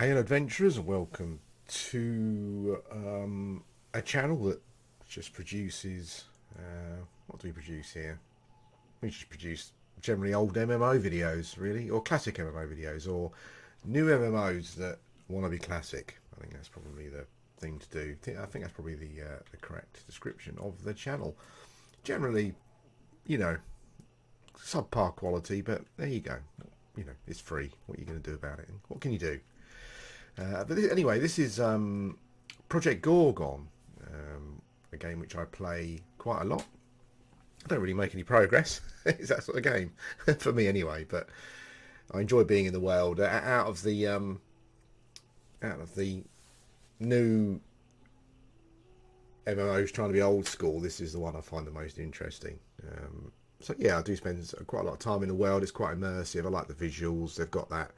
Hey, adventurers, and welcome to a channel that just produces. What do we produce here? We just produce generally old MMO videos, really, or classic MMO videos, or new MMOs that want to be classic. I think that's probably the thing to do. I think that's probably the correct description of the channel. Generally, you know, subpar quality, but there you go. You know, it's free. What are you going to do about it? What can you do? Anyway, this is Project Gorgon, a game which I play quite a lot. I don't really make any progress. It's that sort of game for me anyway. But I enjoy being in the world. Out of the new MMOs trying to be old school, this is the one I find the most interesting. So yeah, I do spend quite a lot of time in the world. It's quite immersive. I like the visuals. They've got that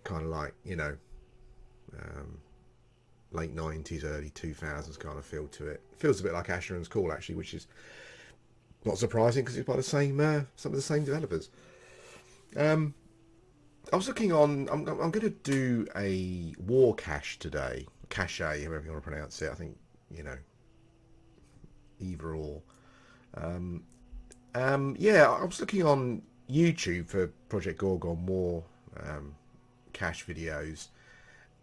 kind of like um, late 90s, early 2000s kind of feel to it. Feels a bit like Asheron's Call actually, which is not surprising because it's by the same some of the same developers. Um, I was looking on. I'm going to do a war cache today, cache, however you want to pronounce it. I think you know either or. Um, yeah, I was looking on YouTube for Project Gorgon war cache videos,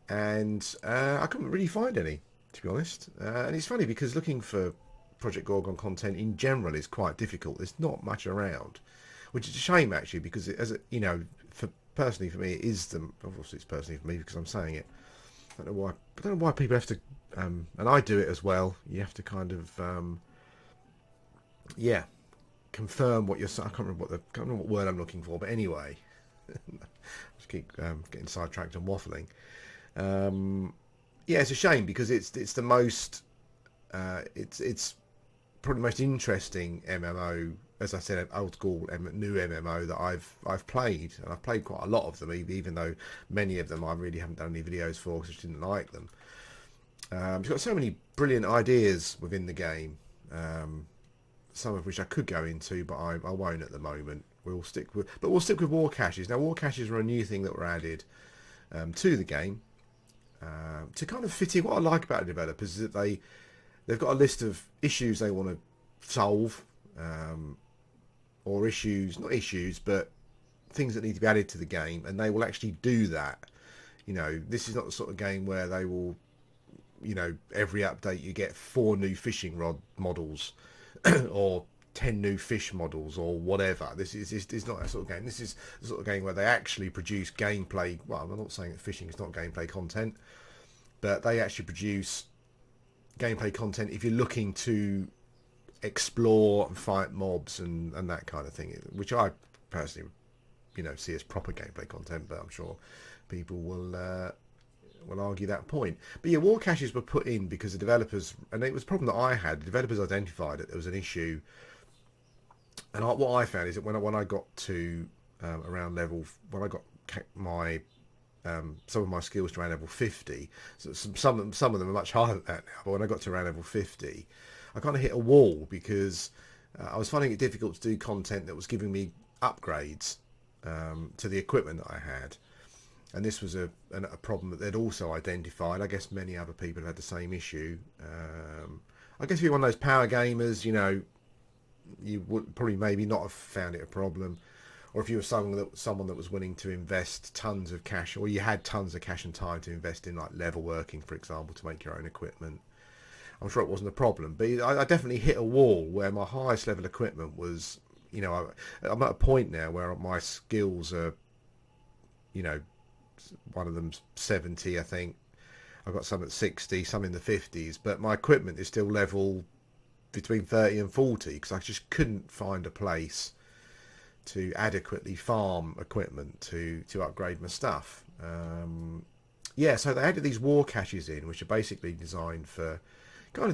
and I couldn't really find any, to be honest. And it's funny because looking for Project Gorgon content in general is quite difficult. There's not much around, which is a shame actually, because for personally for me, it is the obviously it's personally for me because I'm saying it. I don't know why people have to, and I do it as well. You have to kind of, yeah, confirm what you're. I can't remember what word I'm looking for, but anyway, just keep getting sidetracked and waffling. Yeah, it's a shame because it's the most it's probably the most interesting MMO, as I said, old school new MMO that I've played, and I've played quite a lot of them, even though many of them I really haven't done any videos for because I just didn't like them. It's got so many brilliant ideas within the game, some of which I could go into, but I won't at the moment. We'll stick with war caches. Now, war caches are a new thing that were added to the game to kind of fit in. What I like about the developers is that they've got a list of issues they want to solve, or not issues, but things that need to be added to the game, and they will actually do that. This is not the sort of game where they will, every update you get 4 new fishing rod models or 10 new fish models or whatever. This is not that sort of game. This is the sort of game where they actually produce gameplay. Well, I'm not saying that fishing is not gameplay content, but they actually produce gameplay content if you're looking to explore and fight mobs and that kind of thing, which I personally, see as proper gameplay content. But I'm sure people will argue that point. But yeah, war caches were put in because the developers, and it was a problem that I had. The developers identified that there was an issue, and what I found is that when I got to around level, when I got my some of my skills to around level 50, so some of them are much higher than that now. But when I got to around level 50, I kind of hit a wall because I was finding it difficult to do content that was giving me upgrades to the equipment that I had. And this was a problem that they'd also identified. I guess many other people had the same issue. I guess if you're one of those power gamers, you would probably maybe not have found it a problem. Or if you were someone that was willing to invest tons of cash, or you had tons of cash and time to invest in like level working, for example, to make your own equipment, I'm sure it wasn't a problem. But I definitely hit a wall where my highest level equipment was, I'm at a point now where my skills are, one of them's 70, I think. I've got some at 60, some in the 50s, but my equipment is still level between 30 and 40 because I just couldn't find a place to adequately farm equipment to upgrade my stuff. Yeah, so they added these war caches in, which are basically designed for, I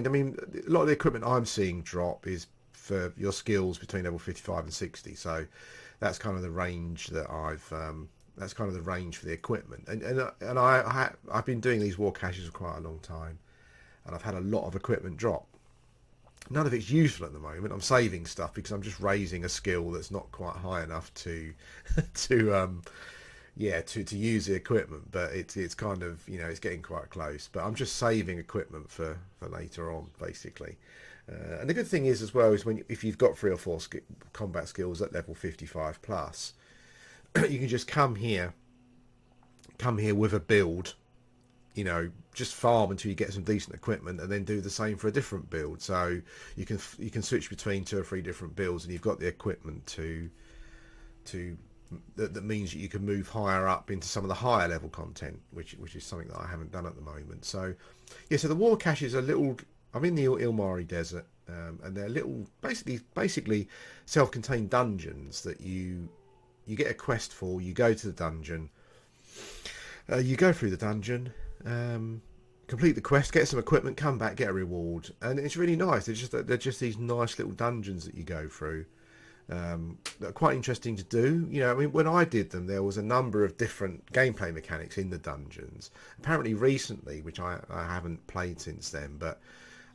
mean, a lot of the equipment I'm seeing drop is for your skills between level 55 and 60. So that's kind of the range that that's kind of the range for the equipment. And I've been doing these war caches for quite a long time, and I've had a lot of equipment drop. None of it's useful at the moment. I'm saving stuff because I'm just raising a skill that's not quite high enough to yeah, to use the equipment, but it's kind of, it's getting quite close. But I'm just saving equipment for later on, basically. And the good thing is as well is if you've got 3 or 4 combat skills at level 55 plus, you can just come here with a build, just farm until you get some decent equipment, and then do the same for a different build. So you can switch between 2 or 3 different builds, and you've got the equipment to that means that you can move higher up into some of the higher level content, which is something that I haven't done at the moment. So yeah, so the war caches are little. I'm in the Ilmari Desert, and they're little, basically self-contained dungeons that you get a quest for. You go to the dungeon, you go through the dungeon, complete the quest, get some equipment, come back, get a reward, and it's really nice. They're just these nice little dungeons that you go through. That are quite interesting to do. I mean, when I did them, there was a number of different gameplay mechanics in the dungeons. Apparently recently, which I haven't played since then, but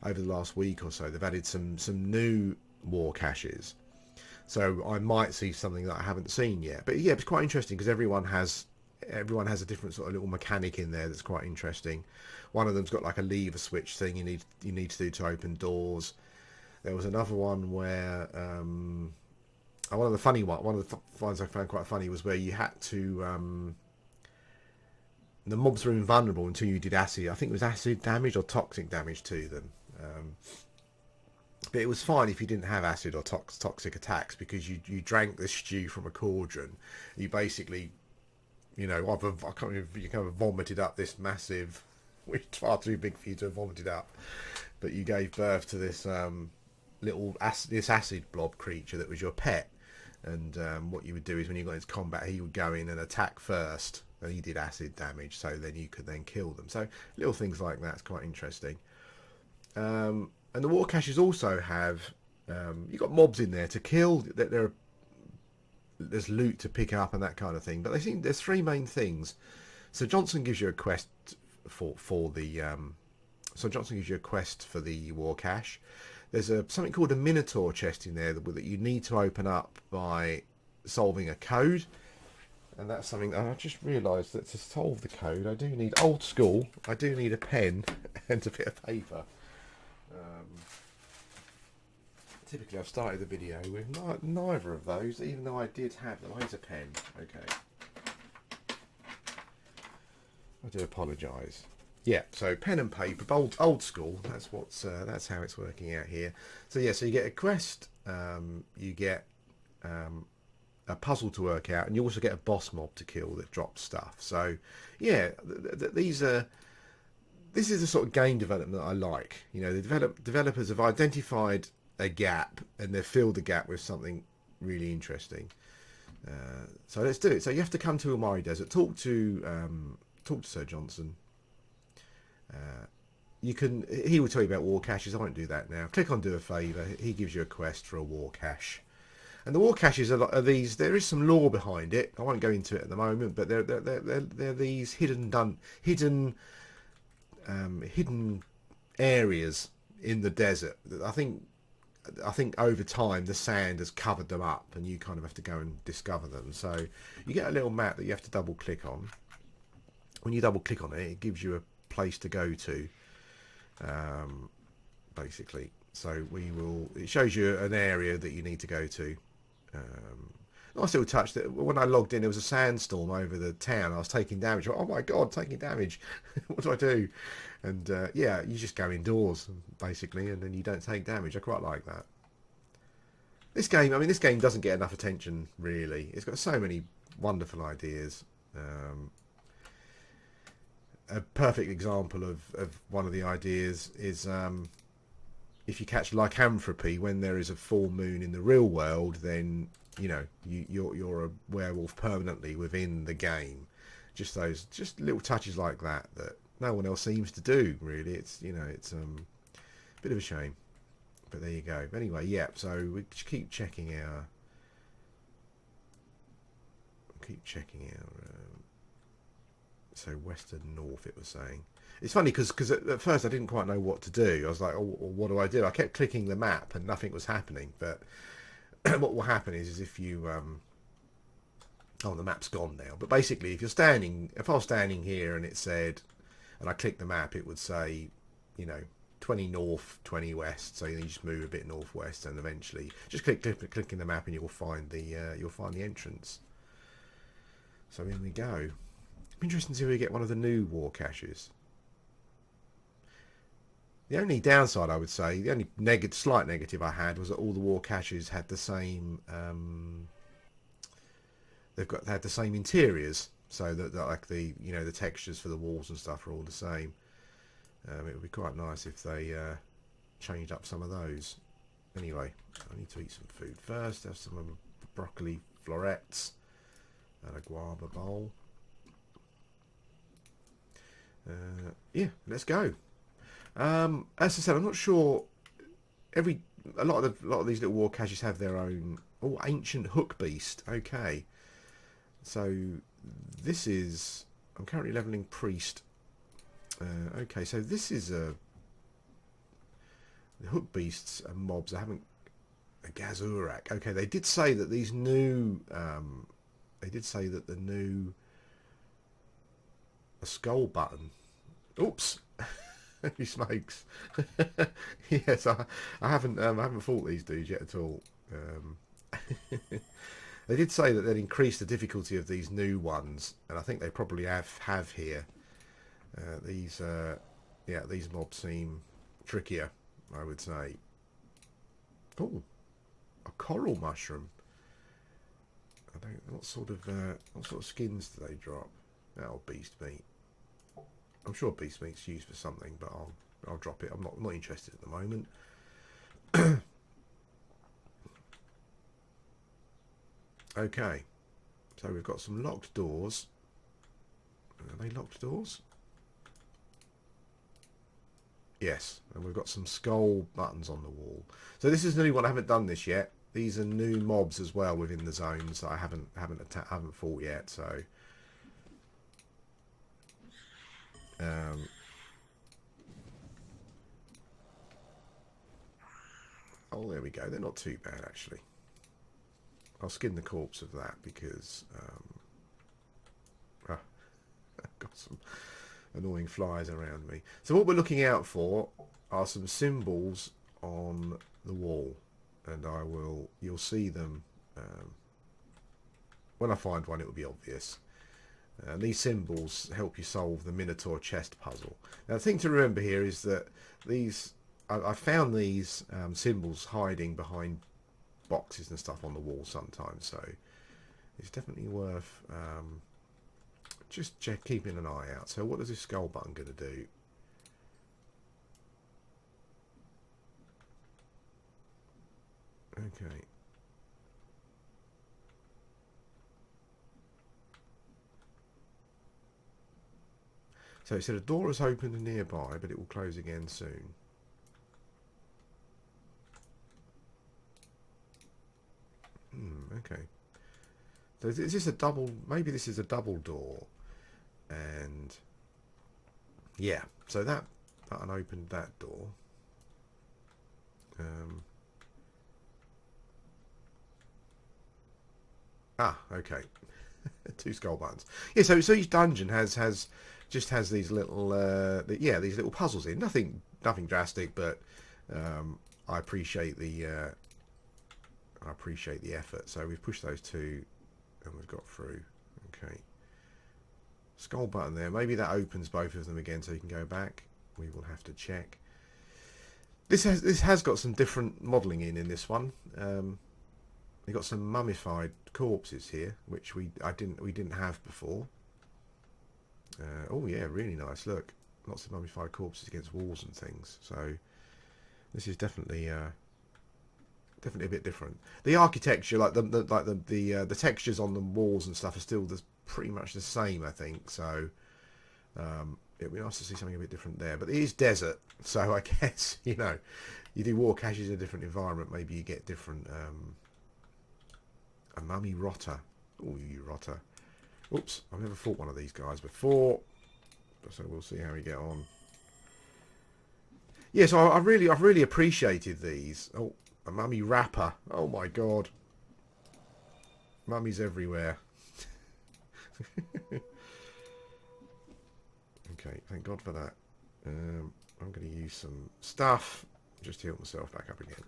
over the last week or so, they've added some new war caches. So I might see something that I haven't seen yet. But yeah, it's quite interesting because everyone has a different sort of little mechanic in there that's quite interesting. One of them's got like a lever switch thing you need to do to open doors. There was another one where one of the ones I found quite funny was where you had to the mobs were invulnerable until you did acid. I think it was acid damage or toxic damage to them. But it was fine if you didn't have acid or toxic attacks, because you drank the stew from a cauldron. You basically, I can't remember, you kind of vomited up this massive, which is far too big for you to have vomited up, but you gave birth to this this acid blob creature that was your pet. And what you would do is when you got into combat, he would go in and attack first, and he did acid damage, so then you could then kill them. So little things like that's quite interesting. And the war caches also have you've got mobs in there to kill. There's loot to pick up and that kind of thing. But there's 3 main things. So Johnson gives you a quest for the war cache. There's something called a Minotaur chest in there that you need to open up by solving a code. And that's something that I just realised, that to solve the code, I do need, old school, I do need a pen and a bit of paper. Typically I've started the video with neither of those, even though I did have them. Here's a pen. Okay. I do apologise. Yeah, so pen and paper, old school. That's how it's working out here. So yeah, so you get a quest, you get a puzzle to work out, and you also get a boss mob to kill that drops stuff. So yeah, this is the sort of game development that I like. The developers have identified a gap, and they've filled the gap with something really interesting. So let's do it. So you have to come to Ilmari Desert, talk to Sir Johnson. He will tell you about war caches. I won't do that now. Click on do a favour. He gives you a quest for a war cache. And the war caches are these. There is some lore behind it. I won't go into it at the moment, but they're these hidden areas in the desert. I think over time the sand has covered them up, and you kind of have to go and discover them. So you get a little map that you have to double click on. When you double click on it, it gives you a place to go to, basically. So it shows you an area that you need to go to. Nice little touch that when I logged in, there was a sandstorm over the town. I was taking damage. Oh my god, taking damage. What do I do? And yeah, you just go indoors basically, and then you don't take damage. I quite like that. This game doesn't get enough attention, really. It's got so many wonderful ideas. A perfect example of one of the ideas is if you catch lycanthropy when there is a full moon in the real world, then you're a werewolf permanently within the game. Just little touches like that no one else seems to do, really. It's a bit of a shame, but there you go. Anyway, yeah, so we keep checking our so west and north, it was saying. It's funny because at first I didn't quite know what to do. I was like, oh, what do I do? I kept clicking the map and nothing was happening. But what will happen is if you Oh, the map's gone now. But basically, if I was standing here and it said, and I clicked the map, it would say, you know, 20 north, 20 west. So you just move a bit northwest, and eventually just click in the map, and you'll find the entrance. So in we go. Interesting to see if we get one of the new war caches. The only downside, I would say, the only slight negative I had was that all the war caches had the same. They had the same interiors, so that like the the textures for the walls and stuff are all the same. It would be quite nice if they changed up some of those. Anyway, I need to eat some food first. Have some broccoli florets and a guava bowl. Yeah, let's go. As I said, I'm not sure. A lot of these little war caches have their own. Oh, ancient hook beast. Okay, so this is. I'm currently leveling priest. Okay, so this is the hook beasts and mobs. I haven't a Gazurak. Okay, they did say that these new. They did say that the new. A skull button. Oops. He smokes. Yes, I haven't fought these dudes yet at all. They did say that they'd increase the difficulty of these new ones, and I think they probably have here. These mobs seem trickier, I would say. Oh, a coral mushroom. What sort of skins do they drop? Oh, beast meat. I'm sure beast meat's used for something, but I'll drop it. I'm not interested at the moment. Okay, so we've got some locked doors. Are they locked doors? Yes, and we've got some skull buttons on the wall. So this is the new one. I haven't done this yet. These are new mobs as well within the zones that I haven't fought yet. So. Oh, there we go. They're not too bad, actually. I'll skin the corpse of that because I've got some annoying flies around me. So what we're looking out for are some symbols on the wall, and you'll see them when I find one. It will be obvious. And these symbols help you solve the Minotaur chest puzzle. Now, the thing to remember here is that I found these symbols hiding behind boxes and stuff on the wall sometimes, so it's definitely worth just keeping an eye out. So what is this skull button going to do? Okay. So it said a door is opened nearby, but it will close again soon. Okay. So is this a double? Maybe this is a double door. And yeah, so that button opened that door. Okay. Two skull buttons. Yeah, so each dungeon has these little these little puzzles in. Nothing drastic, but I appreciate the effort. So we've pushed those two and we've got through. Okay. Skull button there. Maybe that opens both of them again so you can go back. We will have to check. This has got some different modelling in this one. We've got some mummified corpses here, which we didn't have before. Oh yeah, really nice. Look, lots of mummified corpses against walls and things. So this is definitely a bit different. The architecture, like the textures on the walls and stuff, are still pretty much the same, I think. So it'd be nice to see something a bit different there. But it is desert, so I guess you do war caches in a different environment. Maybe you get different. A mummy rotter. Oh, you rotter. Oops, I've never fought one of these guys before, so we'll see how we get on. Yeah, so I've really appreciated these. Oh, a mummy rapper. Oh my god, mummies everywhere. Okay, thank God for that. I'm going to use some stuff just to heal myself back up again.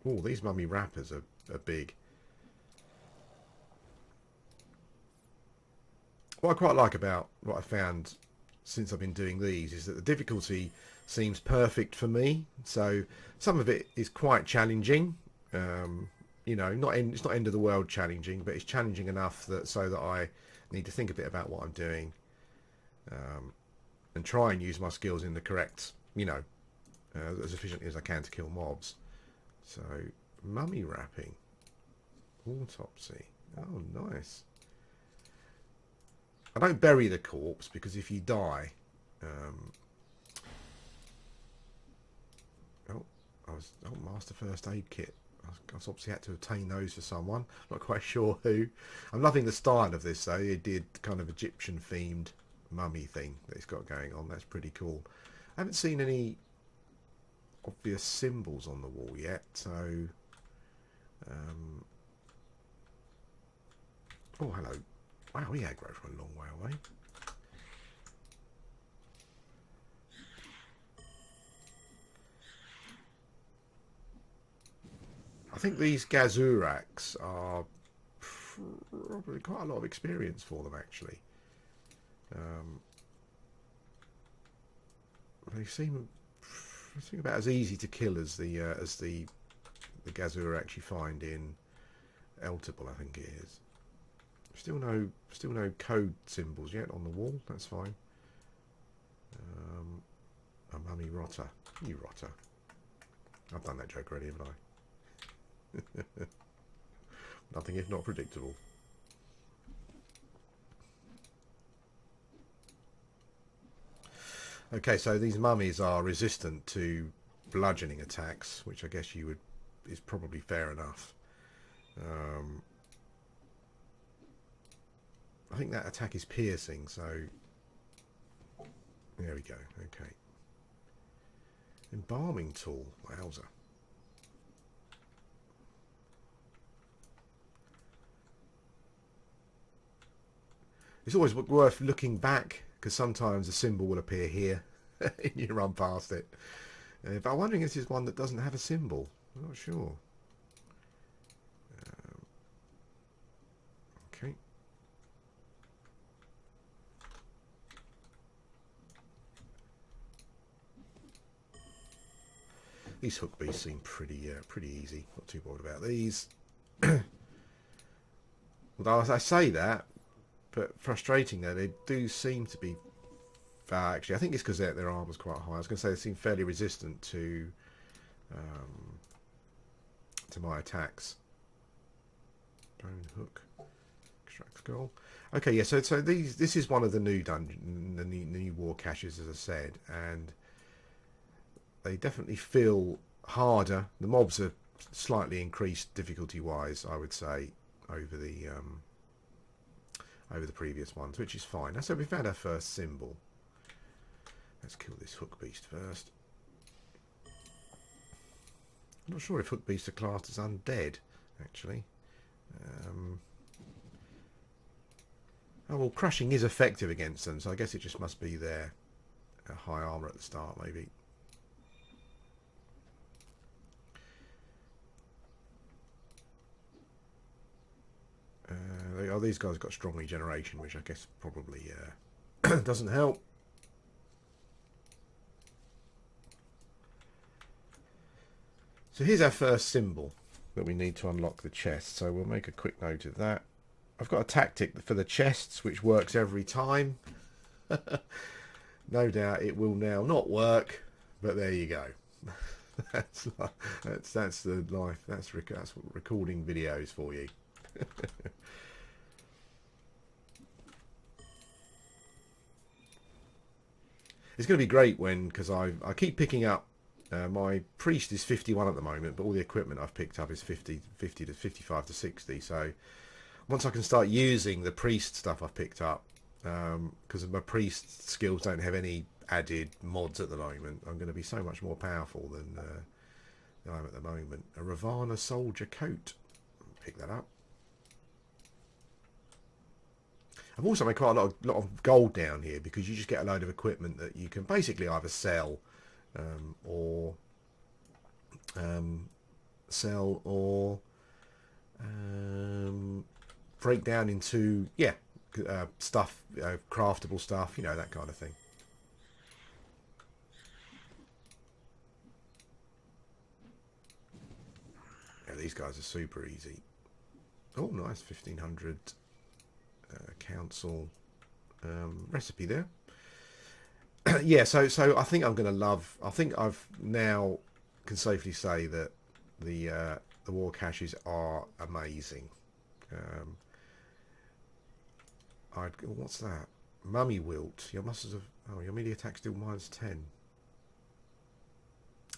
Oh, these mummy wrappers are big. What I quite like about what I found since I've been doing these is that the difficulty seems perfect for me. So some of it is quite challenging. You know, it's not end of the world challenging, but it's challenging enough that so that I need to think a bit about what I'm doing, and try and use my skills in the correct, you know, as efficiently as I can to kill mobs. So mummy wrapping, autopsy. Oh, nice. I don't bury the corpse because if you die, master first aid kit. I obviously had to obtain those for someone. Not quite sure who. I'm loving the style of this though. It did kind of Egyptian themed mummy thing that it's got going on. That's pretty cool. I haven't seen any obvious symbols on the wall yet. So, oh hello. Wow, we aggro from a long way away. I think these Gazuraks are probably quite a lot of experience for them, actually. They seem about as easy to kill as the Gazurak you find in Eltable, I think it is. Still no code symbols yet on the wall. That's fine. A mummy rotter. You rotter. I've done that joke already, haven't I? Nothing if not predictable. Okay, so these mummies are resistant to bludgeoning attacks, which I guess is probably fair enough. I think that attack is piercing, so there we go. Okay. Embalming tool. Wowza. It's always worth looking back, because sometimes a symbol will appear here and you run past it. But I'm wondering if this is one that doesn't have a symbol. I'm not sure. Okay. These hook beasts seem pretty easy. Not too bothered about these. Although I say that, but frustrating though, they do seem to be. Actually, I think it's because their armor's quite high. I was going to say they seem fairly resistant to my attacks. Bone hook, extract skull. Okay, yeah. So this is one of the new dungeon, the new war caches, as I said, and they definitely feel harder. The mobs are slightly increased difficulty-wise, I would say, over the previous ones, which is fine. So we found our first symbol. Let's kill this hook beast first. I'm not sure if hook beasts are classed as undead, actually. Oh well, crushing is effective against them, so I guess it just must be their high armor at the start, maybe. These guys got strong regeneration, which I guess probably doesn't help. So here's our first symbol that we need to unlock the chest. So we'll make a quick note of that. I've got a tactic for the chests which works every time. No doubt it will now not work, but there you go. that's the life. That's recording videos for you. It's going to be great because I keep picking up. My priest is 51 at the moment, but all the equipment I've picked up is 50 to 55 to 60. So once I can start using the priest stuff I've picked up, because my priest skills don't have any added mods at the moment, I'm going to be so much more powerful than I am at the moment. A Ravana soldier coat. Pick that up. I've also made quite a lot of gold down here because you just get a load of equipment that you can basically either sell or sell or break down into stuff, craftable stuff, that kind of thing. Yeah, these guys are super easy. Oh, nice 1500 council recipe there. Yeah, so I think I'm going to love. I think I've now can safely say that the war caches are amazing. Um, what's that? Mummy wilt. Your muscles of your melee attack still -10.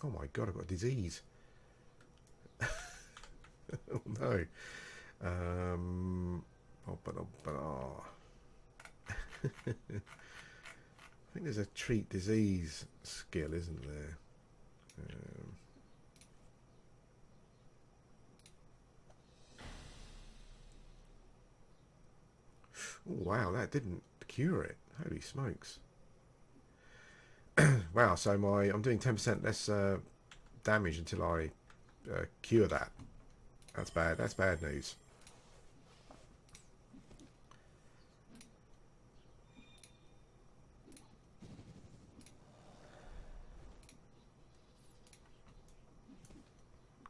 Oh my god, I've got a disease. Oh no. I think there's a treat disease skill, isn't there? Oh wow, that didn't cure it. Holy smokes! Wow, so I'm doing 10% less damage until I cure that. That's bad. That's bad news.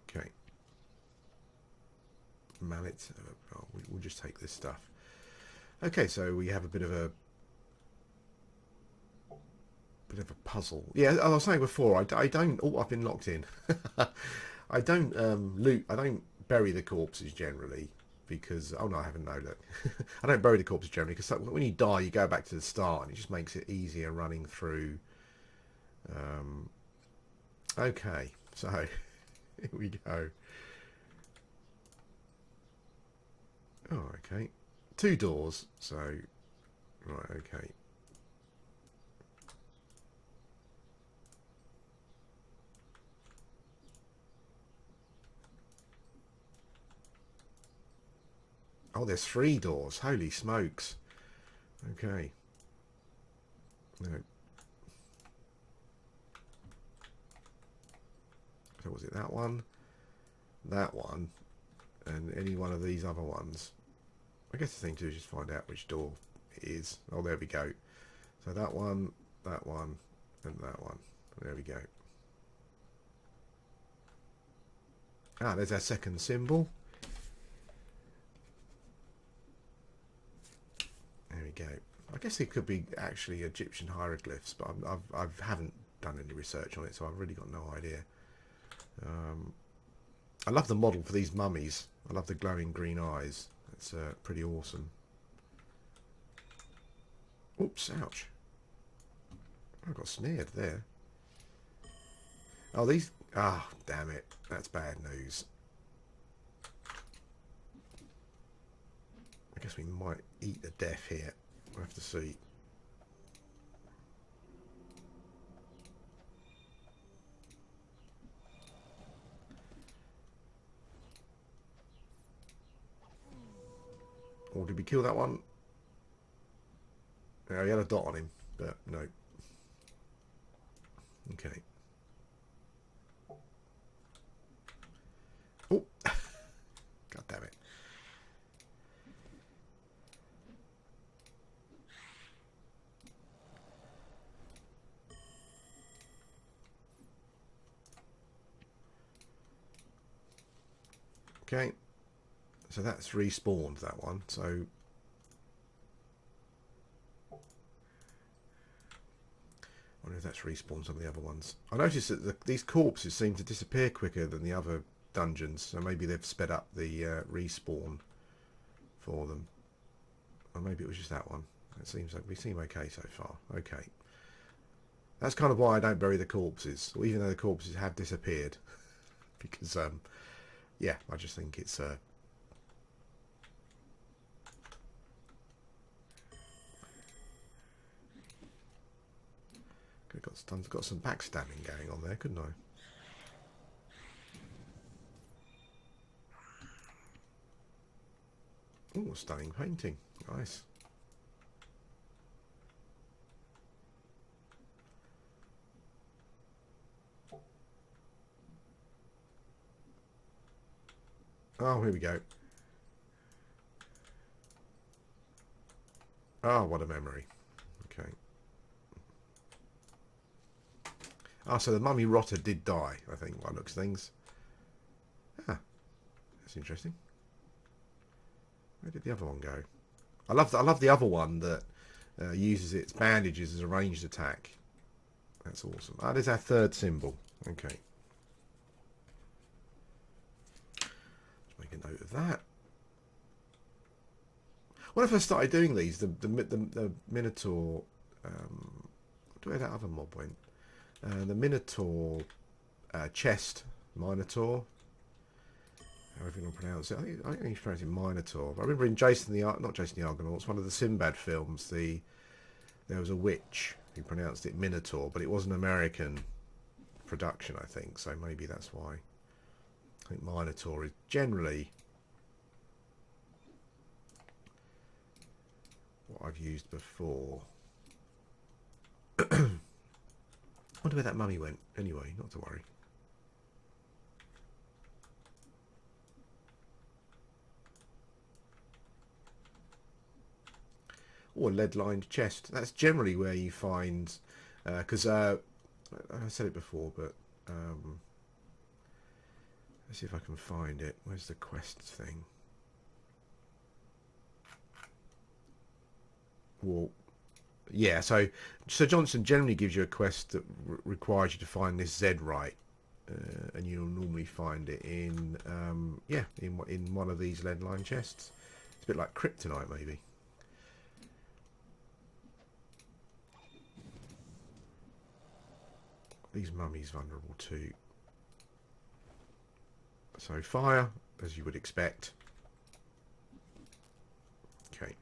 Okay. Mallet. We'll just take this stuff. Okay, so we have a bit of a puzzle. Yeah, I was saying before, I don't. Oh, I've been locked in. I don't loot. I don't bury the corpses generally because. Oh no, I haven't. No, look. I don't bury the corpses generally because when you die, you go back to the start, and it just makes it easier running through. Okay, so here we go. Oh, okay. 2 doors. So, right. Okay. Oh, there's 3 doors. Holy smokes. Okay. No. So was it that one? That one? And any one of these other ones? I guess the thing to do is just find out which door it is. Oh, there we go. So that one, and that one. There we go. Ah, there's our second symbol. There we go. I guess it could be actually Egyptian hieroglyphs, but I haven't done any research on it, so I've really got no idea. I love the model for these mummies. I love the glowing green eyes. It's pretty awesome. Oops, ouch. I got snared there. Oh, these... Ah, oh, damn it. That's bad news. I guess we might eat the death here. We'll have to see. Or did we kill that one? Yeah, he had a dot on him, but no. Okay. Oh! God damn it. Okay. So that's respawned, that one. So... I wonder if that's respawned some of the other ones. I noticed that these corpses seem to disappear quicker than the other dungeons, so maybe they've sped up the respawn for them. Or maybe it was just that one. It seems like we seem okay so far. Okay. That's kind of why I don't bury the corpses, even though the corpses have disappeared. Because, yeah, I just think it's... got some backstabbing going on there, couldn't I? Oh, stunning painting. Nice. Oh, here we go. Oh, what a memory. Okay. Oh, so the mummy rotter did die, I think, by looks of things. Ah, that's interesting. Where did the other one go? I love the other one that uses its bandages as a ranged attack. That's awesome. Ah, there's our third symbol. Okay. Let's make a note of that. When I first started doing these, the Minotaur, where that other mob went? The Minotaur chest, Minotaur, however you want to pronounce it. I think he's pronouncing Minotaur. I remember in not Jason the Argonauts, one of the Sinbad films, there was a witch who pronounced it Minotaur, but it was an American production, I think, so maybe that's why. I think Minotaur is generally what I've used before. I wonder where that mummy went. Anyway, not to worry. Or a lead-lined chest. That's generally where you find... Because I said it before, but... let's see if I can find it. Where's the quest thing? Well, yeah, so Johnson generally gives you a quest that requires you to find this Z right, and you'll normally find it in in one of these lead line chests. It's a bit like kryptonite, maybe. These mummies vulnerable too. So fire, as you would expect. Okay.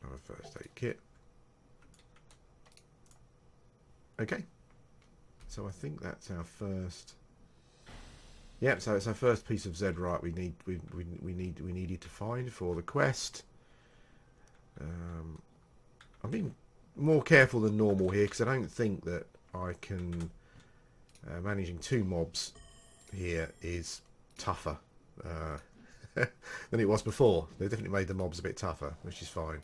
Another first aid kit. Okay. So I think that's our first. Yep. So it's our first piece of Zedrite we needed to find for the quest. I'm being more careful than normal here because I don't think that I can. Managing 2 mobs here is tougher than it was before. They definitely made the mobs a bit tougher, which is fine.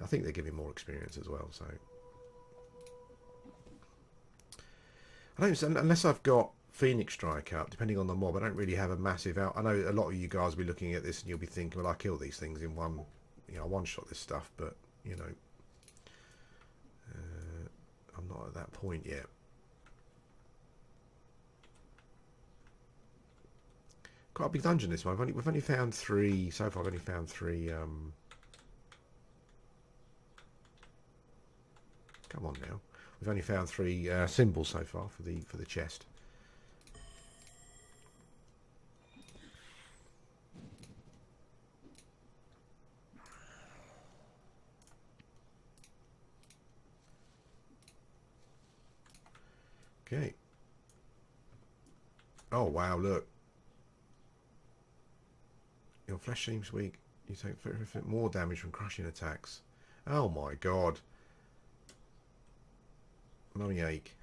I think they're giving more experience as well. So I don't, unless I've got Phoenix Strike up, depending on the mob, I don't really have a massive out. I know a lot of you guys will be looking at this and you'll be thinking, well, I kill these things in one, I one-shot this stuff, but I'm not at that point yet. Quite a big dungeon this one. We've only found 3 so far. I've only found 3. Come on now. We've only found 3 symbols so far for the chest. Okay. Oh wow! Look. Your flesh seems weak. You take more damage from crushing attacks. Oh my god. Mummy ache.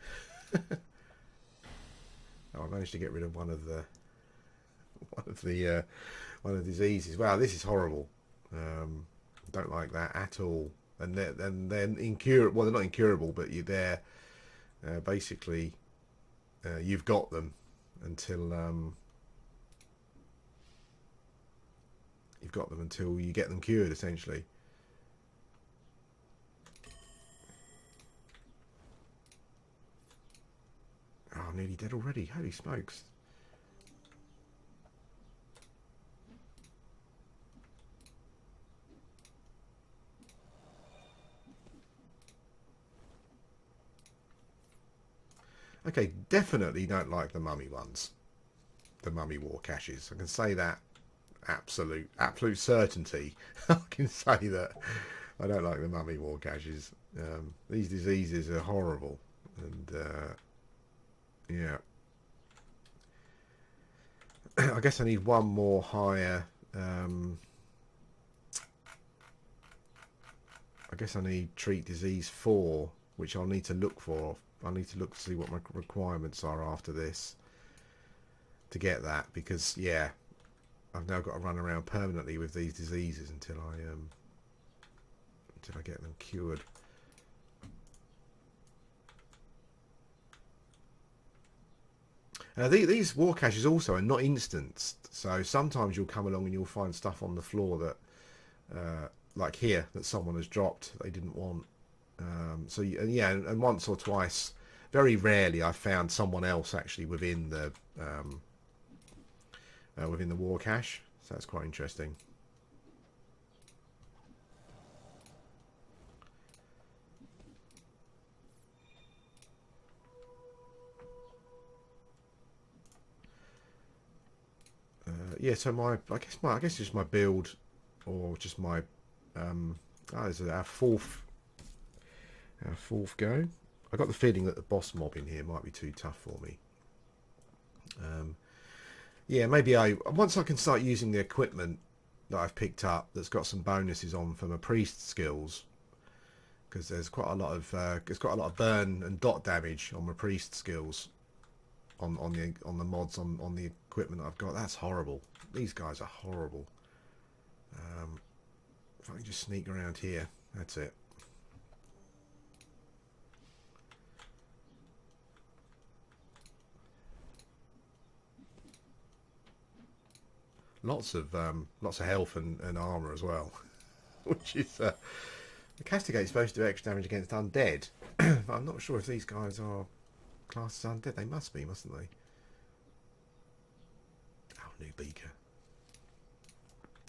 Oh, I managed to get rid of one of the diseases. Wow, this is horrible. Don't like that at all. And they're incurable. Well, they're not incurable, but they're basically you've got them until you get them cured, essentially. Oh, I'm nearly dead already. Holy smokes. Okay, definitely don't like the mummy ones. The mummy war caches. I can say that absolute certainty. I can say that I don't like the mummy war caches. These diseases are horrible, and yeah. I guess I need one more higher. I guess I need treat disease 4, which I'll need to look for. I'll need to look to see what my requirements are after this. to get that, because yeah, I've now got to run around permanently with these diseases until I get them cured. These war caches also are not instanced, so sometimes you'll come along and you'll find stuff on the floor that, like here, that someone has dropped that they didn't want. So yeah, and once or twice, very rarely, I found someone else actually within the war cache. So that's quite interesting. Yeah, so I guess just my build, or just my this is our fourth go. I got the feeling that the boss mob in here might be too tough for me. Yeah, maybe once I can start using the equipment that I've picked up that's got some bonuses on for my priest skills, because there's quite a lot of burn and dot damage on my priest skills on the mods on the equipment I've got. That's horrible. These guys are horrible. If I can just sneak around here, that's it. Lots of health and armor as well, which is the castigate's supposed to do extra damage against undead, but I'm not sure if these guys are classed as undead. They must be, mustn't they? Oh, new beaker.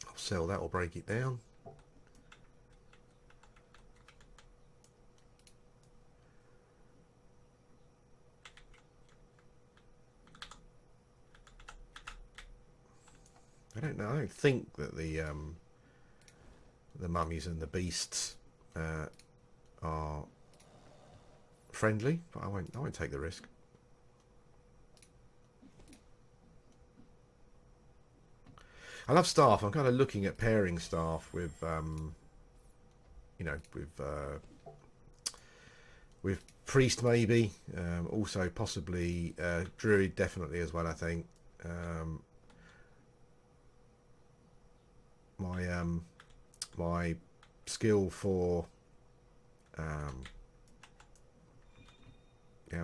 I'll sell that or break it down. I don't know. I don't think that the mummies and the beasts are friendly, but I won't take the risk. I love staff. I'm kind of looking at pairing staff with with priest maybe, also possibly druid definitely as well. I think my skill for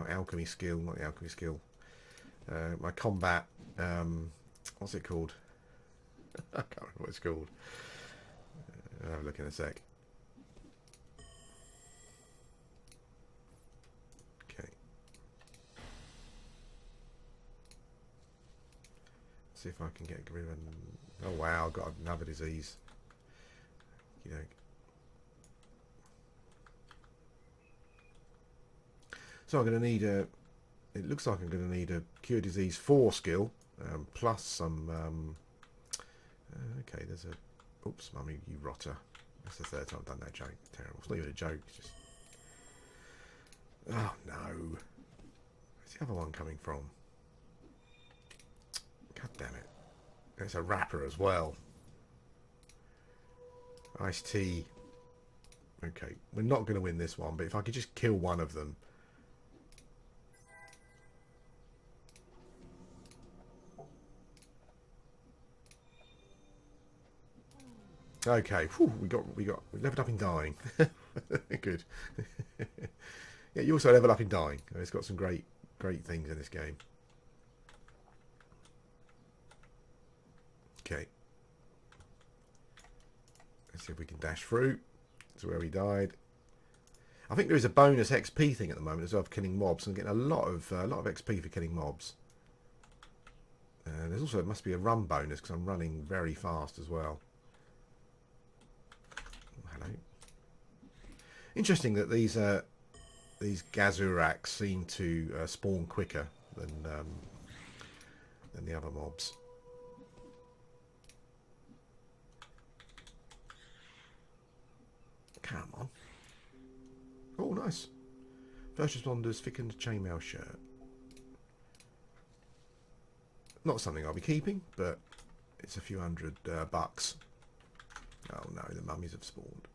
alchemy skill, not the alchemy skill, my combat, what's it called? I can't remember what it's called. I'll have a look in a sec. Okay. See if I can get rid of an... Oh wow, I've got another disease. You know. So I'm going to need a... It looks like I'm going to need a Cure Disease 4 skill, plus some... okay, there's a... Oops, mummy, you rotter. That's the third time I've done that joke. Terrible. It's not even a joke. It's just... Oh, no. Where's the other one coming from? God damn it. There's a rapper as well. Iced tea. Okay, we're not going to win this one, but if I could just kill one of them... Okay, whew, we leveled up in dying. Good. Yeah, you also level up in dying. It's got some great things in this game. Okay. Let's see if we can dash through to where we died. I think there is a bonus XP thing at the moment as well for killing mobs. I'm getting a lot of XP for killing mobs. There's also, it must be a run bonus because I'm running very fast as well. Hello. Interesting that these Gazuraks seem to spawn quicker than the other mobs. Come on. Oh, nice. First responders thickened chainmail shirt. Not something I'll be keeping, but it's a few hundred bucks. Oh no, the mummies have spawned.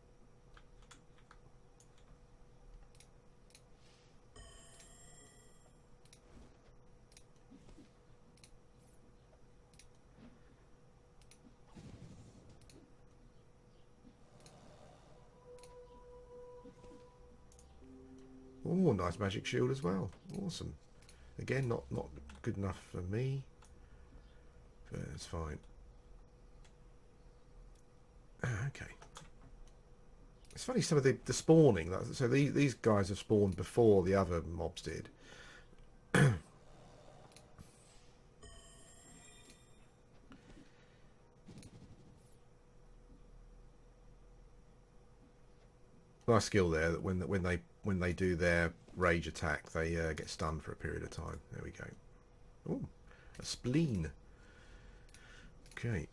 nice magic shield as well. Awesome. Again, not good enough for me, but it's fine. Okay. It's funny, some of the spawning. So these guys have spawned before the other mobs did. Nice skill there that when they do their rage attack, they get stunned for a period of time. There we go. Oh, a spleen. Okay.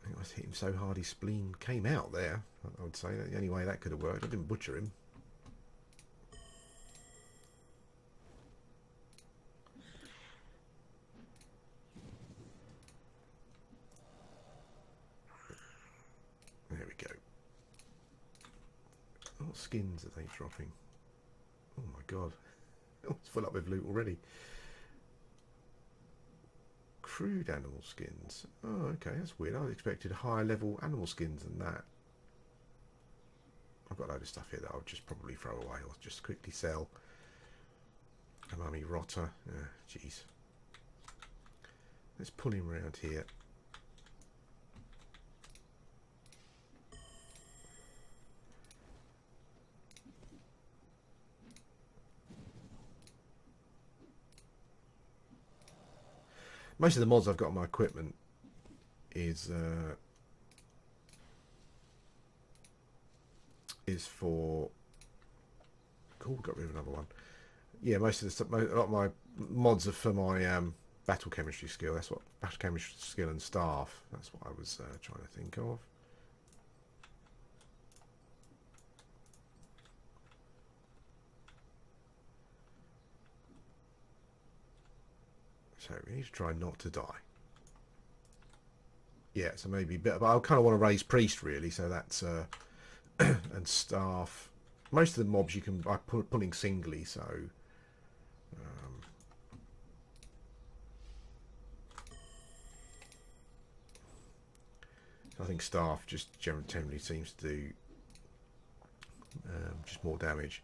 I think I hit him so hard his spleen came out there. I would say that the only way that could have worked. I didn't butcher him. There we go. What skins are they dropping? Oh my god. It's full up with loot already. Crude animal skins. Oh, okay, that's weird. I expected higher level animal skins than that. I've got a load of stuff here that I'll just probably throw away or just quickly sell. A mummy rotter. Jeez. Let's pull him around here. Most of the mods I've got on my equipment is for. Cool, got rid of another one. Yeah, most of the stuff, a lot of my mods are for my battle chemistry skill. That's what battle chemistry skill and staff. That's what I was trying to think of. So we need to try not to die. Yeah, so maybe a bit, but I kind of want to raise priest really. So that's and staff. Most of the mobs you can by pulling singly. So I think staff just generally seems to do just more damage.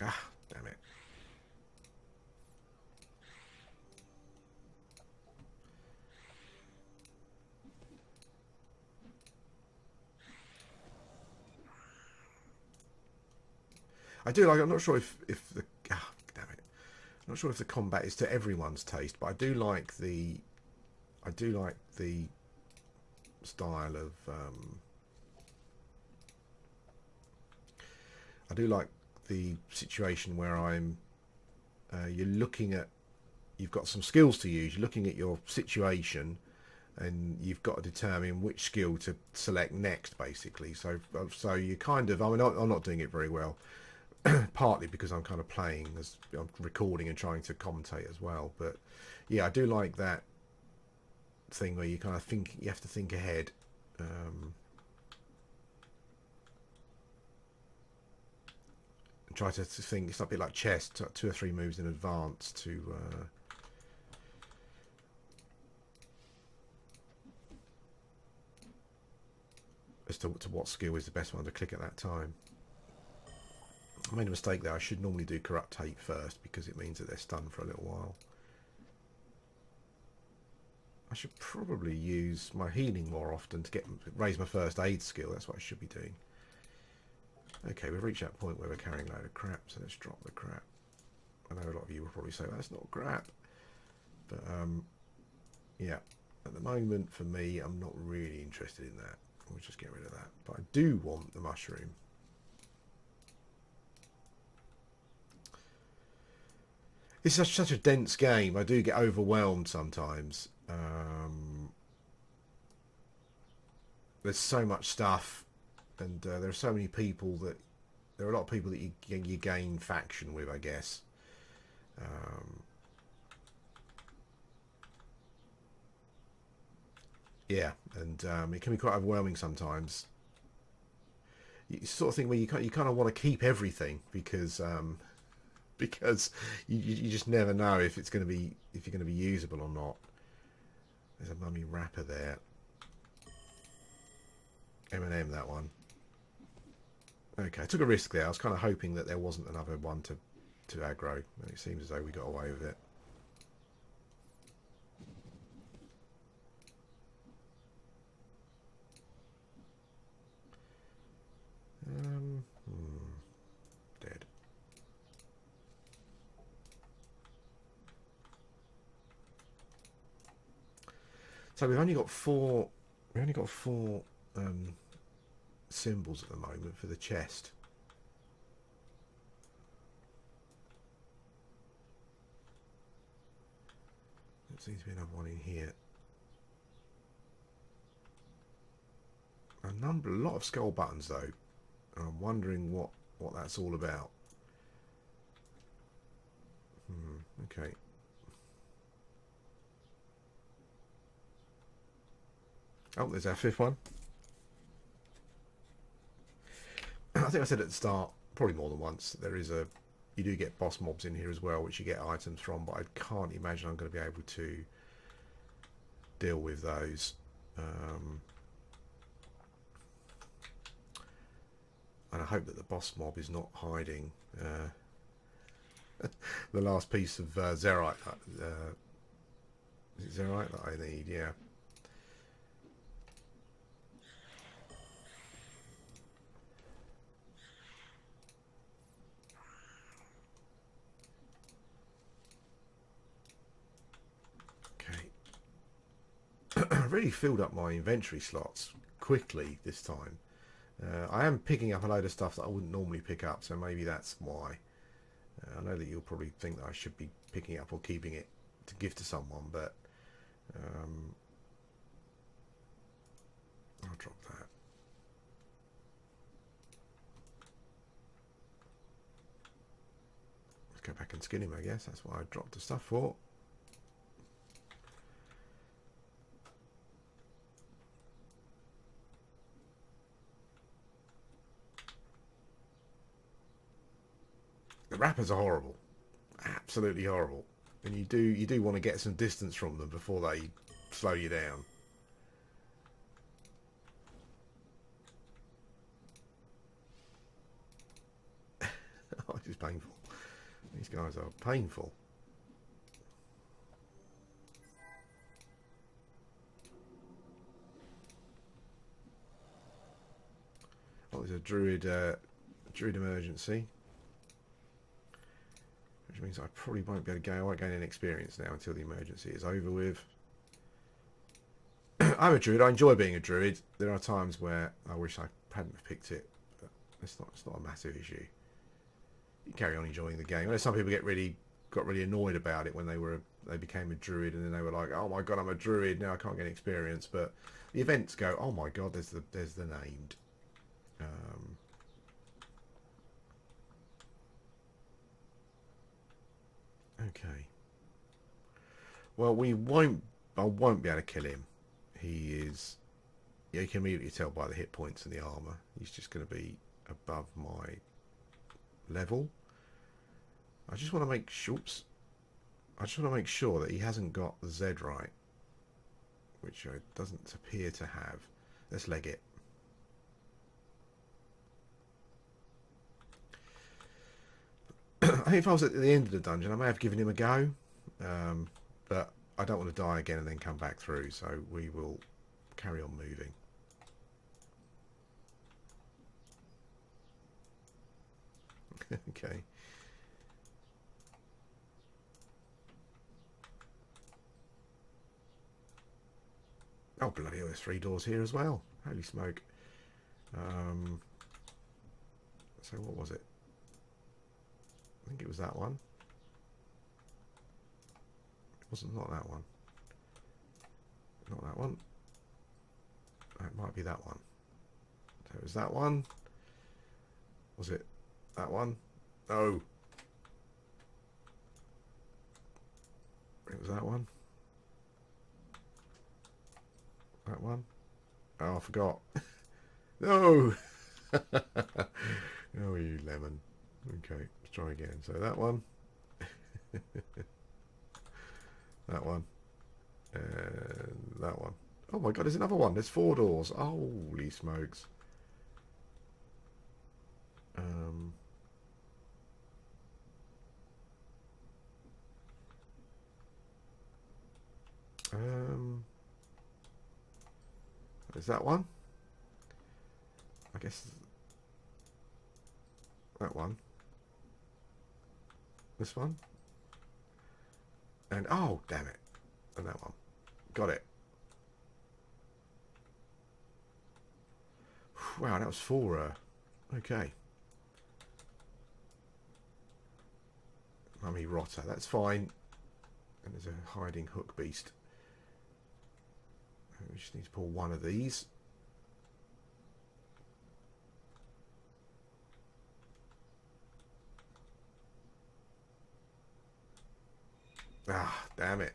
Ah, damn it. I do like. I'm not sure if the damn it. I'm not sure if the combat is to everyone's taste, but I do like the style of. I do like the situation where you're looking at, you've got some skills to use. You're looking at your situation, and you've got to determine which skill to select next, basically. So you kind of. I mean, I'm not doing it very well. Partly because I'm kind of playing as I'm recording and trying to commentate as well, but yeah, I do like that thing where you kind of think you have to think ahead. And try to think. It's a bit like chess, 2 or 3 moves in advance to as to what skill is the best one to click at that time. I made a mistake there. I should normally do corrupt hate first because it means that they're stunned for a little while. I should probably use my healing more often to raise my first aid skill. That's what I should be doing. Okay, we've reached that point where we're carrying a load of crap, so let's drop the crap. I know a lot of you will probably say, well, that's not crap. But, yeah, at the moment, for me, I'm not really interested in that. We'll just get rid of that. But I do want the mushroom. It's such a dense game. I do get overwhelmed sometimes. There's so much stuff, and there are so many people that there are a lot of people that you gain faction with, I guess. Yeah, and it can be quite overwhelming sometimes. You sort of thing where you kind of want to keep everything because because you just never know if it's going to be if you're going to be usable or not. There's a mummy wrapper there. M&M, that one. Okay, I took a risk there. I was kind of hoping that there wasn't another one to aggro. It seems as though we got away with it. Dead. So we've only got four. We only got four symbols at the moment for the chest. There seems to be another one in here. A lot of skull buttons though. I'm wondering what that's all about. Okay. Oh, there's our fifth one. I think I said at the start, probably more than once, there is you do get boss mobs in here as well, which you get items from, but I can't imagine I'm going to be able to deal with those. And I hope that the boss mob is not hiding the last piece of Zerite. Is it Zerite that I need? Yeah. Okay. I really filled up my inventory slots quickly this time. I am picking up a load of stuff that I wouldn't normally pick up, so maybe that's why. I know that you'll probably think that I should be picking up or keeping it to give to someone, but I'll drop that. Let's go back and skin him, I guess. That's what I dropped the stuff for. The wrappers are horrible, absolutely horrible, and you do want to get some distance from them before they slow you down. Oh, this is painful. These guys are painful. Oh, there's a druid emergency. Which means I probably won't be able to go. I won't gain any experience now until the emergency is over with. I'm a druid. I enjoy being a druid. There are times where I wish I hadn't picked it, but it's not a massive issue. You carry on enjoying the game. I know some people got really annoyed about it when they became a druid, and then they were like, "Oh my god, I'm a druid now. I can't get experience." But the events go, "Oh my god, there's the named." Okay. Well, I won't be able to kill him. He is. Yeah, you can immediately tell by the hit points and the armor. He's just going to be above my level. I just want to make sure. I just want to make sure that he hasn't got the Z right, which it doesn't appear to have. Let's leg it. I think if I was at the end of the dungeon, I may have given him a go, but I don't want to die again and then come back through, so we will carry on moving. Okay. Oh, bloody hell, there's 3 doors here as well. Holy smoke. So what was it? I think it was that one. It not that one. Not that one. It might be that one. So it was that one. Was it that one? No. It was that one. That one. Oh, I forgot. No. Oh, you lemon. Okay, let's try again. So that one, that one, and that one. Oh my god, there's another one. There's 4 doors. Holy smokes. Um, um, is that one? I guess that one. This one. And oh, damn it. And that one. Got it. Wow, that was 4. Okay. Mummy rotter. That's fine. And there's a hiding hook beast. We just need to pull one of these. Ah, damn it.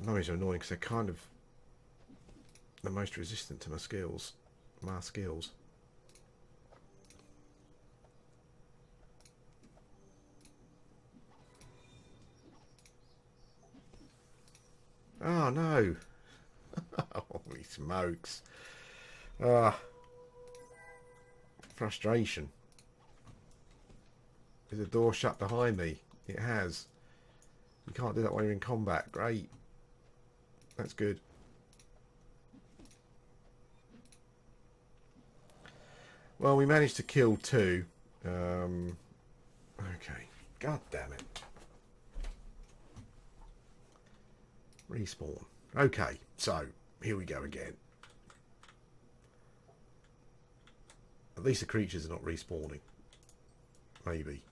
Mummies are annoying because they're kind of the most resistant to my skills. My skills. Oh no. Holy smokes. Ah. Frustration. Is the door shut behind me? It has. You can't do that while you're in combat. Great. That's good. Well, we managed to kill 2. Okay. God damn it. Respawn. Okay, so here we go again. At least the creatures are not respawning. Maybe.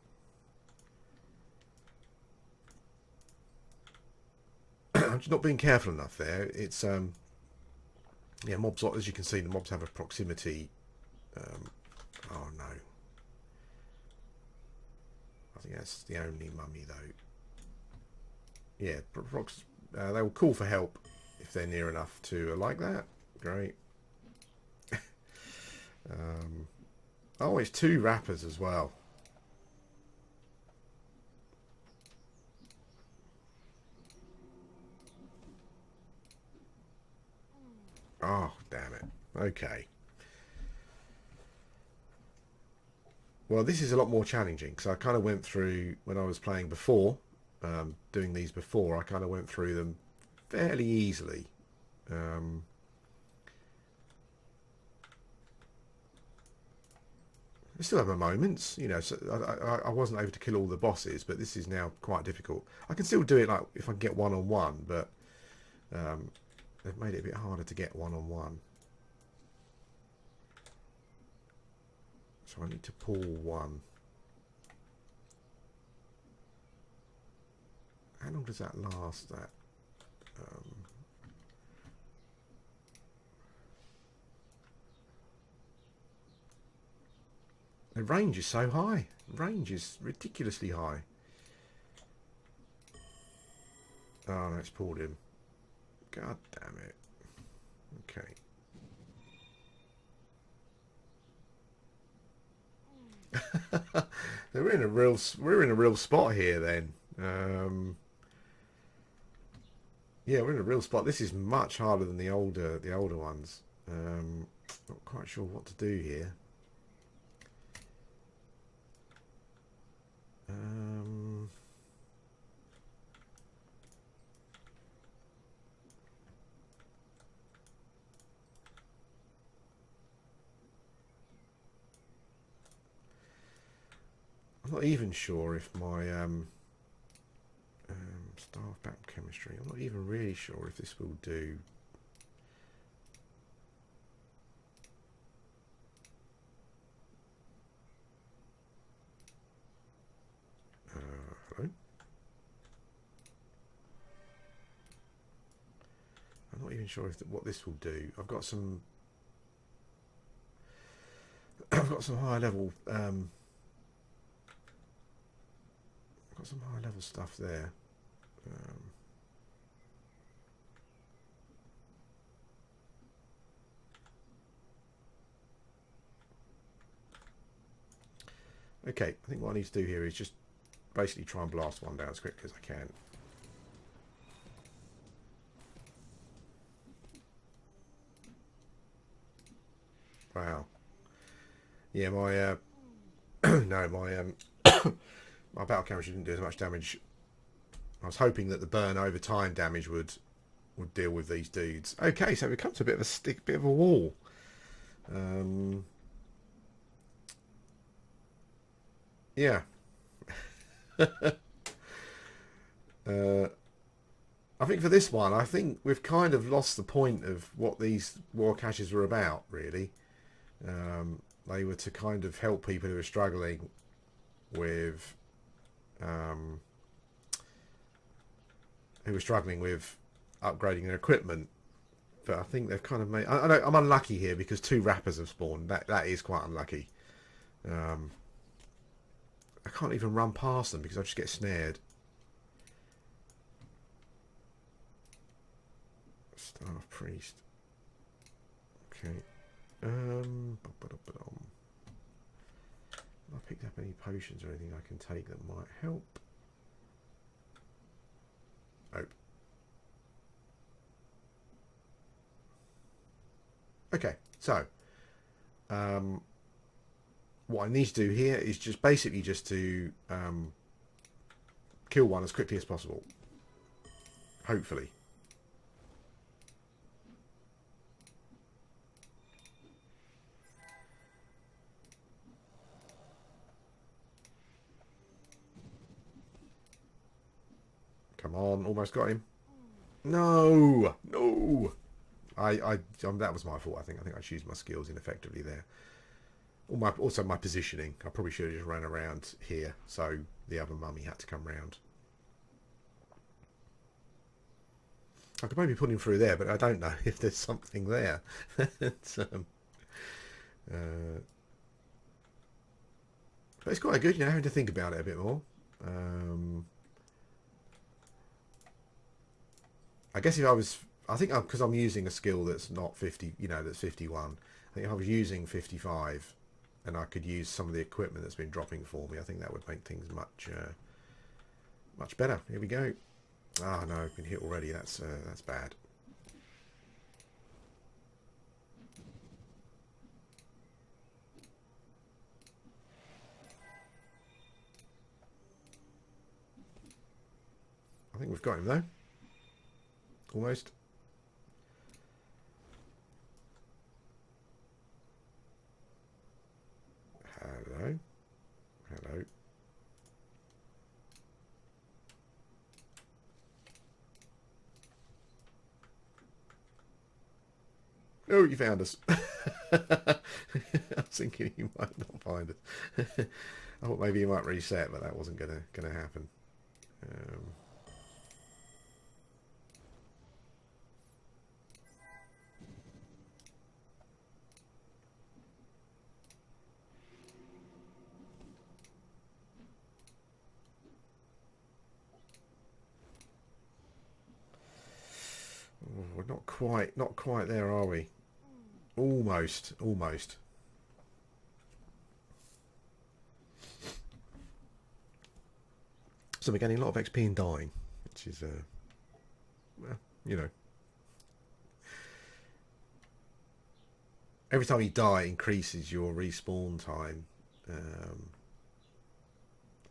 I'm just not being careful enough there. It's yeah, mobs, as you can see, the mobs have a proximity. Oh no. I think that's the only mummy though. Yeah, they will call for help if they're near enough to like that. Great. Oh, it's 2 wrappers as well. Oh, damn it. Okay. Well, this is a lot more challenging because I kind of went through, when I was playing before, doing these before, I kind of went through them fairly easily. I still have my moments, you know. So I wasn't able to kill all the bosses, but this is now quite difficult. I can still do it like if I can get one-on-one, but they've made it a bit harder to get one-on-one. So I need to pull one. How long does that last? That the range is so high. Range is ridiculously high. Oh, no, it's pulled him. God damn it. Okay. we're in a real spot here then. Yeah, we're in a real spot. This is much harder than the older ones. Not quite sure what to do here. I'm not even sure if my staff back chemistry. I'm not even really sure if this will do. Hello. I'm not even sure if what this will do. I've got some. I've got some high level. I've got some high level stuff there. Okay, I think what I need to do here is just basically try and blast one down as quick as I can. Wow. Yeah, my no, my battle camera didn't do as much damage. I was hoping that the burn over time damage would deal with these dudes. Okay, so it becomes a bit of a stick, bit of a wall. Yeah. I think for this one, I think we've kind of lost the point of what these war caches were about, really. They were to kind of help people who are struggling with upgrading their equipment. But I think they've kind of made. I know I'm unlucky here because 2 rappers have spawned. That is quite unlucky. I can't even run past them because I just get snared. Staff priest. Okay. I picked up any potions or anything I can take that might help. Oh. Okay, so what I need to do here is just basically just to kill one as quickly as possible. Hopefully. Come on, almost got him. No, no. That was my fault. I think I used my skills ineffectively there. Also my positioning. I probably should have just ran around here, so the other mummy had to come round. I could maybe put him through there, but I don't know if there's something there. But it's quite good, having to think about it a bit more. I guess I think because I'm using a skill that's not 50, that's 51. I think if I was using 55, and I could use some of the equipment that's been dropping for me, I think that would make things much better. Here we go. Ah, no, I've been hit already. That's bad. I think we've got him though. Almost. Hello. Hello. Oh, you found us. I was thinking you might not find us. I thought maybe you might reset, but that wasn't gonna happen. We're not quite there, are we? Almost. So we're getting a lot of XP and dying, which is, well, every time you die, it increases your respawn time.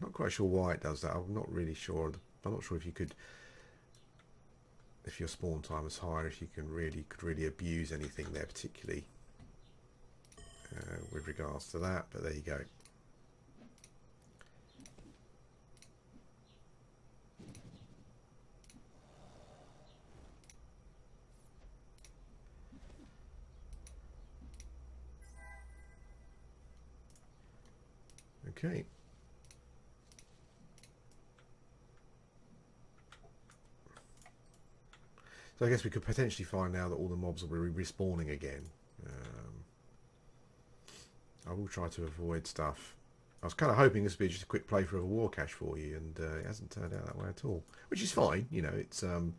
Not quite sure why it does that. I'm not really sure. I'm not sure if you could, if your spawn time is higher, if you could really abuse anything there, particularly with regards to that. But there you go. Okay. So I guess we could potentially find now that all the mobs will be respawning again. I will try to avoid stuff. I was kind of hoping this would be just a quick playthrough of a war cache for you, and it hasn't turned out that way at all. Which is fine, it's I'm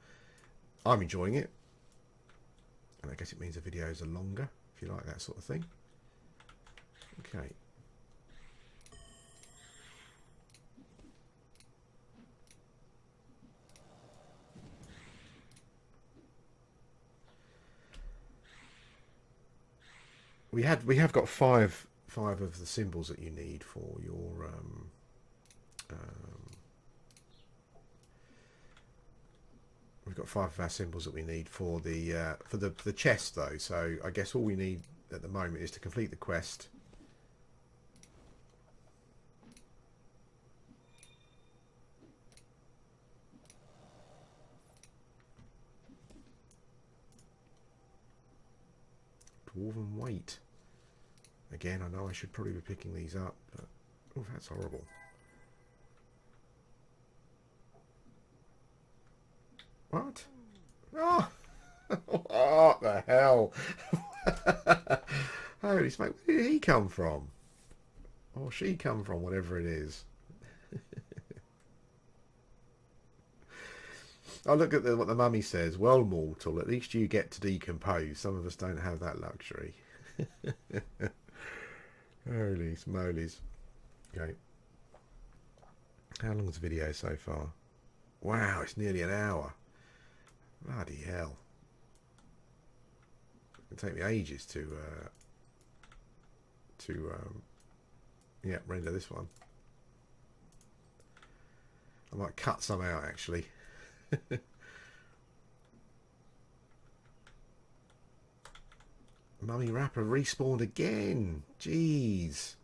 enjoying it. And I guess it means the videos are longer, if you like that sort of thing. Okay. we have got five of the symbols that you need for your we've got five of our symbols that we need for the chest though. So I guess all we need at the moment is to complete the quest. Dwarven weight. Again, I know I should probably be picking these up, but oh, that's horrible. What? Oh, what the hell? Holy smoke, where did he come from? Or she come from, whatever it is. I look at what the mummy says. Well, mortal, at least you get to decompose. Some of us don't have that luxury. Holy smolies. Okay. How long is the video so far? Wow, it's nearly an hour. Bloody hell. It'll take me ages to yeah, render this one. I might cut some out actually. Mummy Rapper respawned again. Jeez.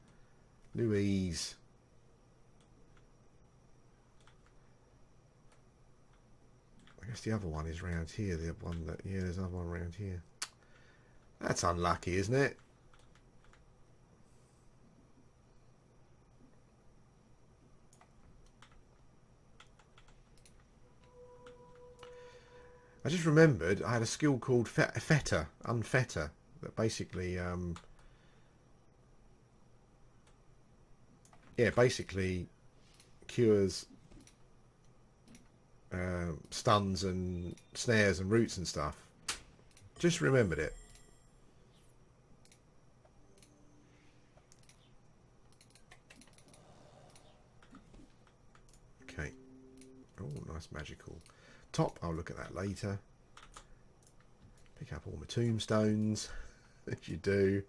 Louise. I guess the other one is round here. The one that, yeah, there's another one around here. That's unlucky, isn't it? I just remembered I had a skill called unfetter, that basically, yeah, basically cures stuns and snares and roots and stuff. Just remembered it. Okay. Oh, nice magical. Top, I'll look at that later. Pick up all my tombstones, as you do.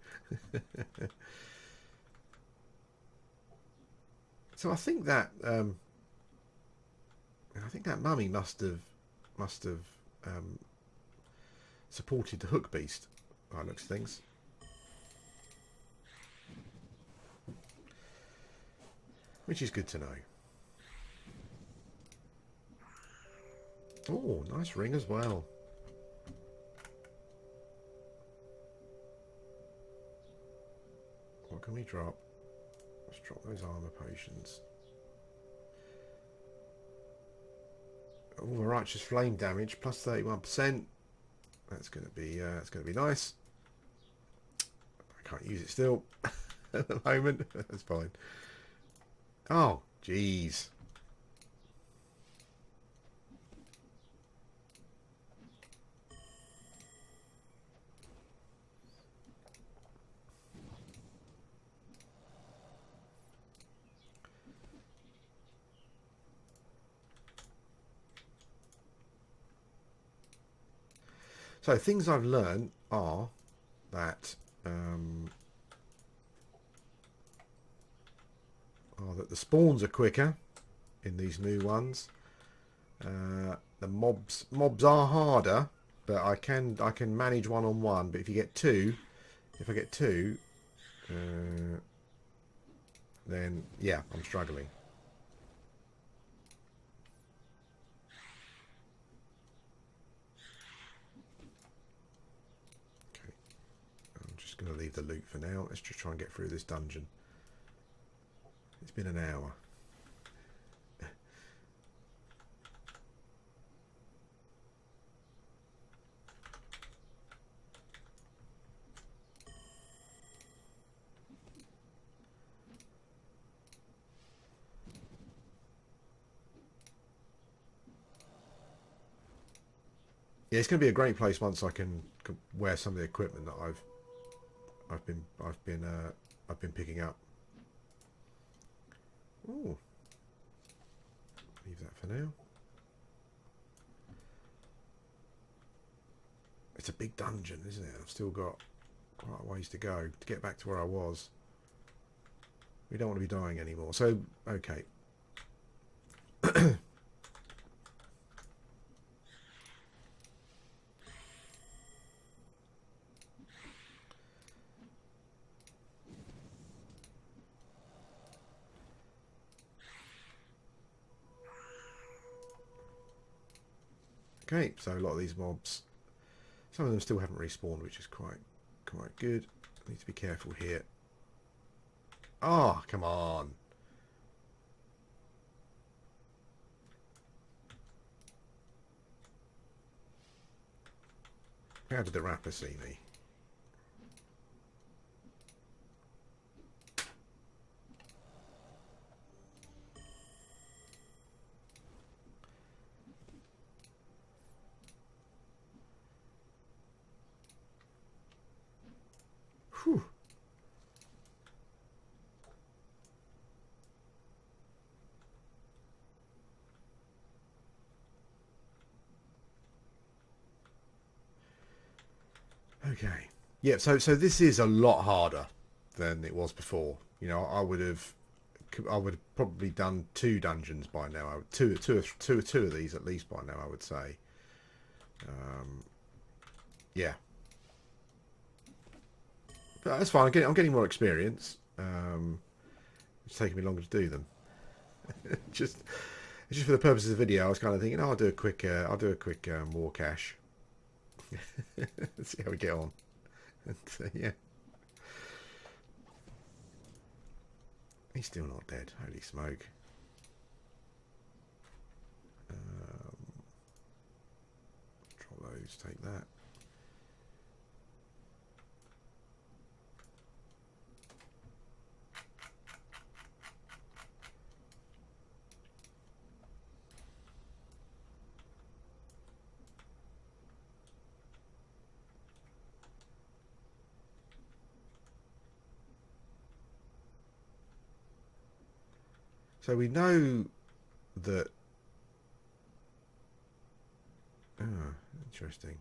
So I think that mummy must have supported the hook beast by the looks of things. Which is good to know. Oh, nice ring as well. What can we drop? Let's drop those armor potions. Oh, the righteous flame damage plus 31%. That's gonna be nice. I can't use it still at the moment. That's fine. Oh, jeez. So things I've learned are that the spawns are quicker in these new ones. The mobs are harder, but I can manage one-on-one. But if I get two, then yeah, I'm struggling. Going to leave the loot for now. Let's just try and get through this dungeon. It's been an hour. Yeah, it's going to be a great place once I can wear some of the equipment that I've been picking up. Ooh. Leave that for now. It's a big dungeon, isn't it? I've still got right ways to go to get back to where I was. We don't want to be dying anymore. So, okay. Okay, so a lot of these mobs, some of them still haven't respawned, which is quite good. Need to be careful here. Oh, come on. How did the rapper see me? Whew. Okay. Yeah, so this is a lot harder than it was before. You know, I would have probably done 2 dungeons by now. Two of these at least by now, I would say. Yeah, but that's fine. I'm getting more experience. It's taking me longer to do them. just for the purposes of the video, I was kind of thinking, oh, I'll do a quick war cache. See how we get on. And, yeah, he's still not dead. Holy smoke! Drop those. Take that. So we know that. Ah, interesting.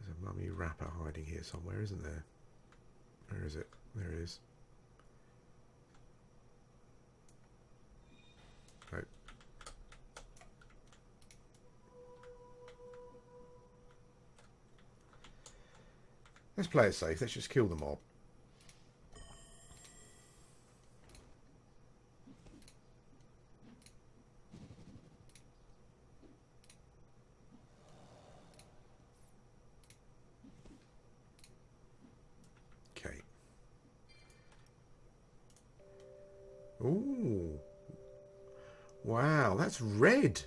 There's a mummy rapper hiding here somewhere, isn't there? Where is it? There it is. Oh. Let's play it safe. Let's just kill the mob. Okay. Ooh. Wow, that's red.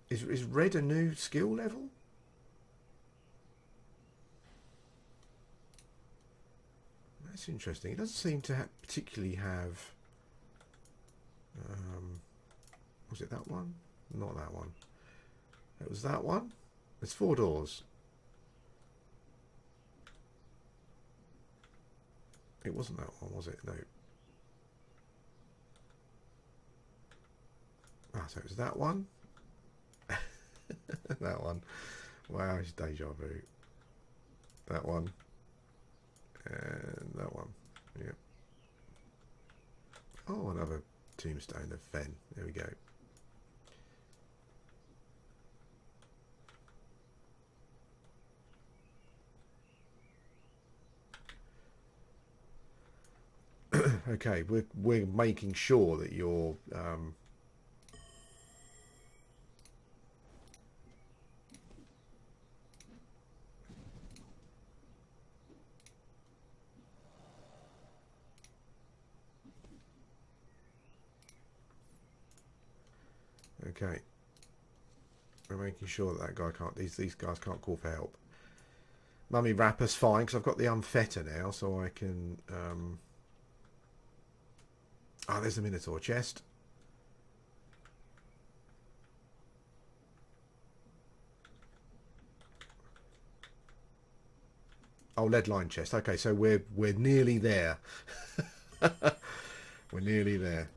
Is red a new skill level? That's interesting. It doesn't seem to particularly have... was it that one? Not that one. It was that one. It's 4 doors. It wasn't that one, was it? No. Ah, so it was that one. That one. Wow, it's deja vu. That one. And that one. Yeah. Oh, another tombstone of Fen. There we go. Okay, we're making sure that you're okay. We're making sure that guy can't. These guys can't call for help. Mummy Rapper's fine because I've got the unfetter now, so I can. Oh, there's the Minotaur chest. Oh, lead line chest. Okay, so we're nearly there. We're nearly there.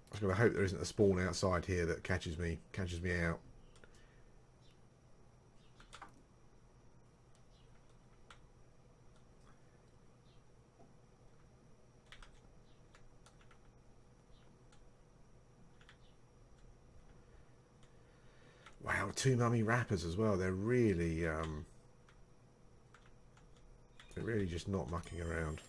I was going to hope there isn't a spawn outside here that catches me out. Wow, 2 mummy wrappers as well. They're really just not mucking around.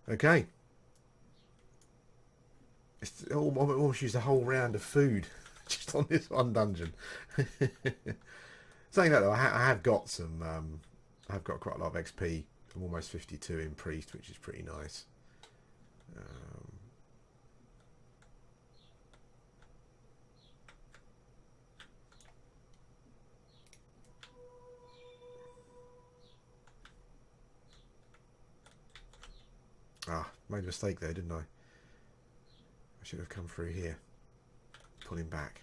Okay. It's almost used a whole round of food just on this one dungeon. Saying that though, I have got some. I've got quite a lot of XP. I'm almost 52 in priest, which is pretty nice. Made a mistake there, didn't I? I should have come through here. Pull him back.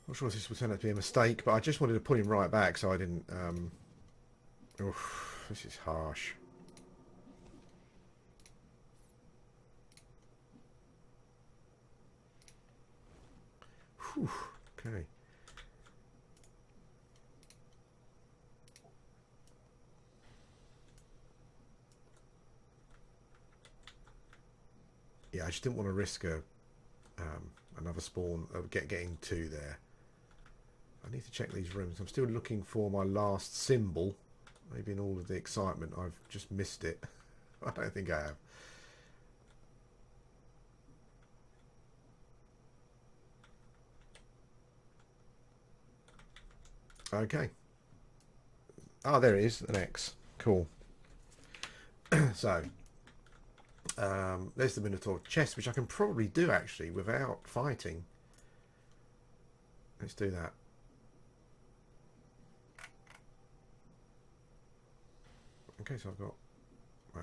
Not sure if this will turn out to be a mistake, but I just wanted to pull him right back so I didn't... Oof, this is harsh. Whew, okay. Yeah, I just didn't want to risk another spawn of getting 2 there. I need to check these rooms. I'm still looking for my last symbol. Maybe in all of the excitement I've just missed it. I don't think I have. Okay. Oh, there it is. An X. Cool. So, there's the Minotaur chest, which I can probably do actually without fighting. Let's do that. Okay, so I've got... Wow.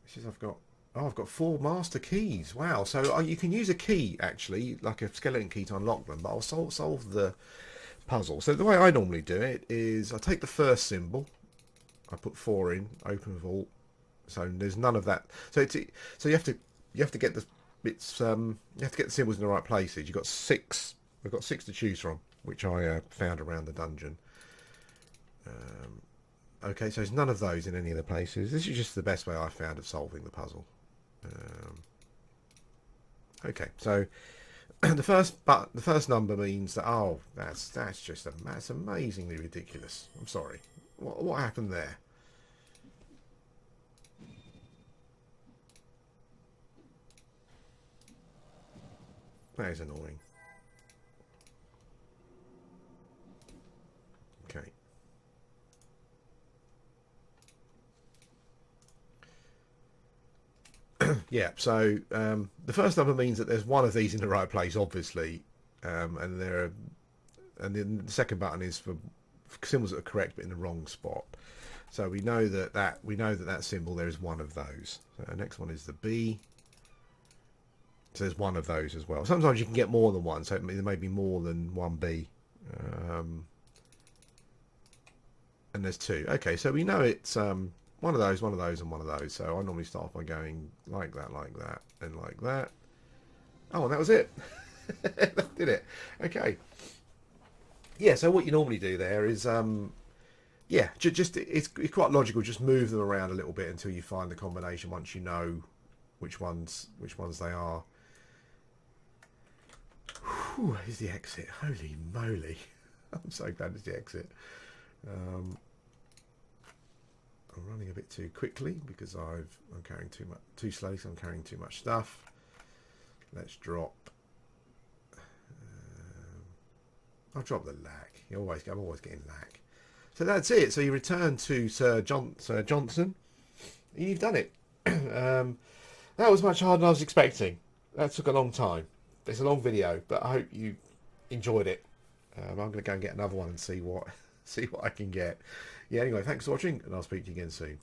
This is I've got... Oh, I've got 4 master keys. Wow. So you can use a key, actually, like a skeleton key to unlock them, but I'll solve the puzzle. So the way I normally do it is I take the first symbol, I put 4 in, open vault. So there's none of that. So you have to get the bits. You have to get the symbols in the right places. You've got 6. We've got 6 to choose from, which I found around the dungeon. Okay, so there's none of those in any of the places. This is just the best way I found of solving the puzzle. Okay, so the first number means that that's amazingly ridiculous. I'm sorry. What happened there? That is annoying. Okay. Yeah, so the first number means that there's one of these in the right place, obviously, and then the second button is for symbols that are correct but in the wrong spot. So we know that symbol there is one of those. So the next one is the B. So there's one of those as well. Sometimes you can get more than one, so there may be more than one B. And there's 2. Okay, so we know it's one of those, and one of those. So I normally start by going like that, and like that. Oh, and that was it. That did it. Okay. Yeah, so what you normally do there is, yeah, just it's quite logical. Just move them around a little bit until you find the combination. Once you know which ones they are. Whew, here's the exit. Holy moly! I'm so glad it's the exit. I'm running a bit too quickly because I'm carrying too slowly, so I'm carrying too much stuff. Let's drop. I'll drop the lack. I'm always getting lack. So that's it. So you return to Sir Johnson. You've done it. That was much harder than I was expecting. That took a long time. It's a long video, but I hope you enjoyed it. I'm going to go and get another one and see what I can get. Yeah. Anyway, thanks for watching, and I'll speak to you again soon.